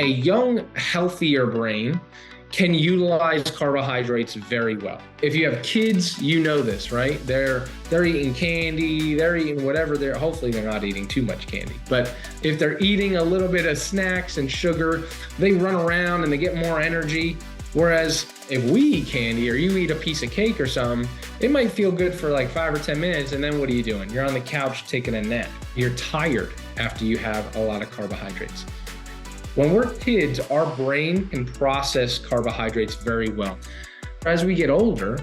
young, healthier brain can utilize carbohydrates very well. If you have kids, you know this, right? They're eating candy, they're eating whatever hopefully they're not eating too much candy. But if they're eating a little bit of snacks and sugar, they run around and they get more energy. Whereas if we eat candy or you eat a piece of cake or something, it might feel good for like 5 or 10 minutes. And then what are you doing? You're on the couch taking a nap. You're tired after you have a lot of carbohydrates. When we're kids, our brain can process carbohydrates very well. As we get older,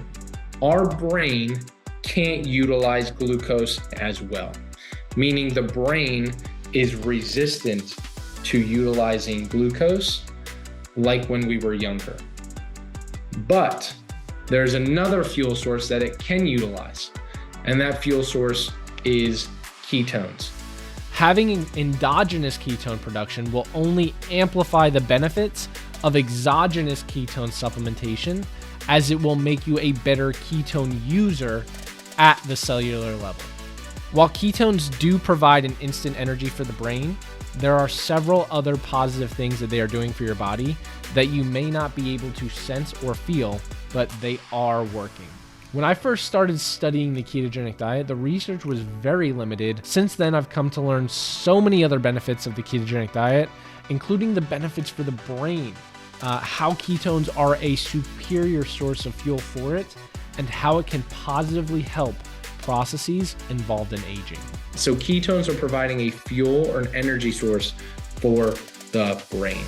our brain can't utilize glucose as well, meaning the brain is resistant to utilizing glucose like when we were younger. But there's another fuel source that it can utilize, and that fuel source is ketones. Having an endogenous ketone production will only amplify the benefits of exogenous ketone supplementation, as it will make you a better ketone user at the cellular level. While ketones do provide an instant energy for the brain, there are several other positive things that they are doing for your body that you may not be able to sense or feel, but they are working. When I first started studying the ketogenic diet, the research was very limited. Since then, I've come to learn so many other benefits of the ketogenic diet, including the benefits for the brain, how ketones are a superior source of fuel for it, and how it can positively help processes involved in aging. So ketones are providing a fuel or an energy source for the brain.